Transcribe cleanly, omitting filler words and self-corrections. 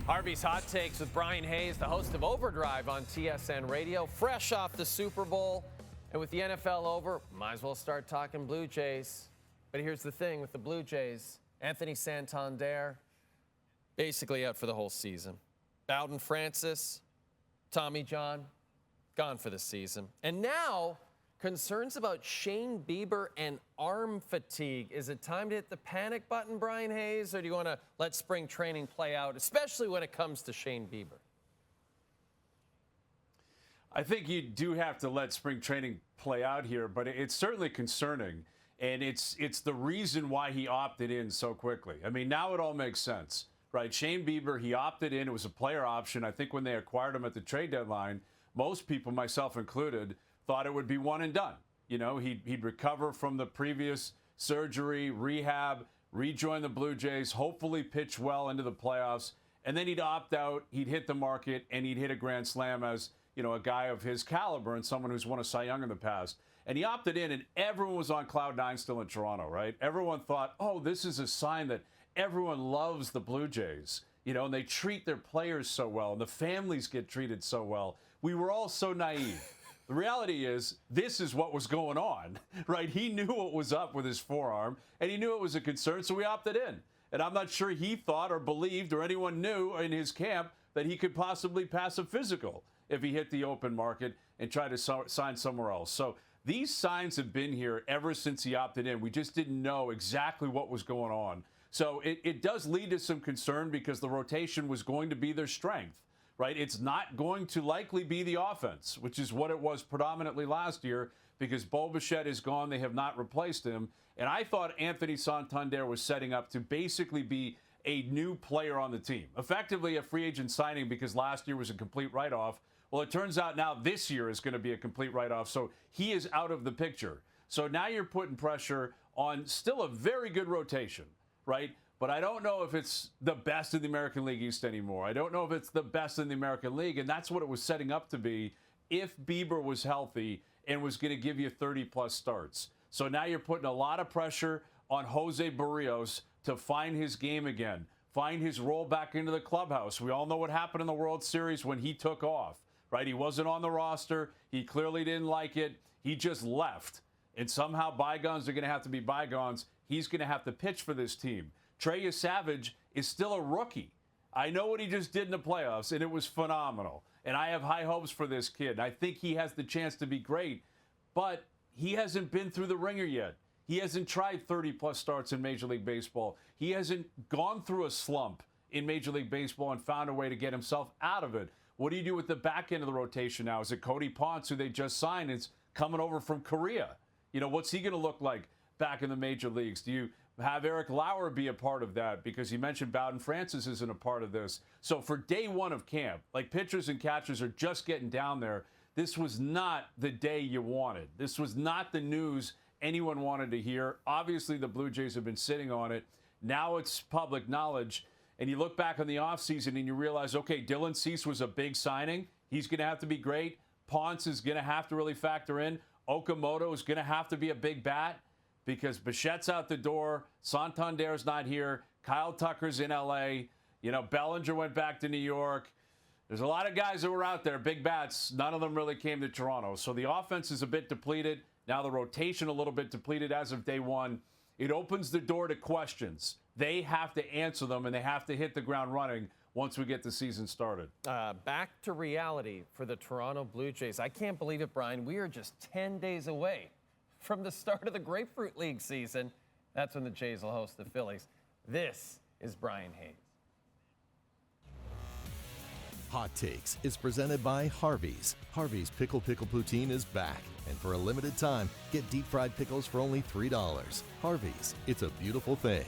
Harvey's Hot Takes with Bryan Hayes, the host of Overdrive on TSN Radio, fresh off the Super Bowl. And with the NFL over, might as well start talking Blue Jays. But here's the thing with the Blue Jays. Anthony Santander, basically out for the whole season. Bowden Francis, Tommy John, gone for the season. And now, concerns about Shane Bieber and arm fatigue. Is it time to hit the panic button, Bryan Hayes, or do you want to let spring training play out, especially when it comes to Shane Bieber? I think you do have to let spring training play out here, but it's certainly concerning, and it's the reason why he opted in so quickly. I mean, now it all makes sense, right? Shane Bieber, he opted in. It was a player option. I think when they acquired him at the trade deadline, most people, myself included, thought it would be one and done. You know, he'd recover from the previous surgery, rehab, rejoin the Blue Jays, hopefully pitch well into the playoffs, and then he'd opt out, he'd hit the market, and he'd hit a grand slam as, you know, a guy of his caliber and someone who's won a Cy Young in the past. And he opted in, and everyone was on cloud nine still in Toronto, right? Everyone thought, oh, this is a sign that everyone loves the Blue Jays, you know, and they treat their players so well, and the families get treated so well. We were all so naive. The reality is, this is what was going on, right? He knew what was up with his forearm, and he knew it was a concern, so he opted in. And I'm not sure he thought or believed or anyone knew in his camp that he could possibly pass a physical if he hit the open market and tried to sign somewhere else. So these signs have been here ever since he opted in. We just didn't know exactly what was going on. So it does lead to some concern because the rotation was going to be their strength. Right? It's not going to likely be the offense, which is what it was predominantly last year because Bo Bichette is gone. They have not replaced him. And I thought Anthony Santander was setting up to basically be a new player on the team, effectively a free agent signing because last year was a complete write-off. Well, it turns out now this year is going to be a complete write-off, so he is out of the picture. So now you're putting pressure on still a very good rotation, right? But I don't know if it's the best in the American League East anymore. I don't know if it's the best in the American League, and that's what it was setting up to be if Bieber was healthy and was going to give you 30-plus starts. So now you're putting a lot of pressure on Jose Barrios to find his game again, find his role back into the clubhouse. We all know what happened in the World Series when he took off, right? He wasn't on the roster. He clearly didn't like it. He just left. And somehow bygones are going to have to be bygones. He's going to have to pitch for this team. Trey Savage is still a rookie. I know what he just did in the playoffs, and it was phenomenal. And I have high hopes for this kid. I think he has the chance to be great, but he hasn't been through the ringer yet. He hasn't tried 30-plus starts in Major League Baseball. He hasn't gone through a slump in Major League Baseball and found a way to get himself out of it. What do you do with the back end of the rotation now? Is it Cody Ponce, who they just signed, is coming over from Korea? You know, what's he going to look like back in the major leagues? Do you have Eric Lauer be a part of that? Because you mentioned Bowden Francis isn't a part of this. So for day one of camp, like pitchers and catchers are just getting down there. This was not the day you wanted. This was not the news anyone wanted to hear. Obviously, the Blue Jays have been sitting on it. Now it's public knowledge. And you look back on the offseason and you realize, okay, Dylan Cease was a big signing. He's going to have to be great. Ponce is going to have to really factor in. Okamoto is going to have to be a big bat, because Bichette's out the door, Santander's not here, Kyle Tucker's in L.A., you know, Bellinger went back to New York. There's a lot of guys that were out there, big bats. None of them really came to Toronto. So the offense is a bit depleted. Now the rotation a little bit depleted as of day one. It opens the door to questions. They have to answer them, and they have to hit the ground running once we get the season started. Back to reality for the Toronto Blue Jays. I can't believe it, Bryan. We are just 10 days away from the start of the Grapefruit League season. That's when the Jays will host the Phillies. This is Bryan Hayes. Hot Takes is presented by Harvey's. Harvey's Pickle Poutine is back. And for a limited time, get deep fried pickles for only $3. Harvey's, it's a beautiful thing.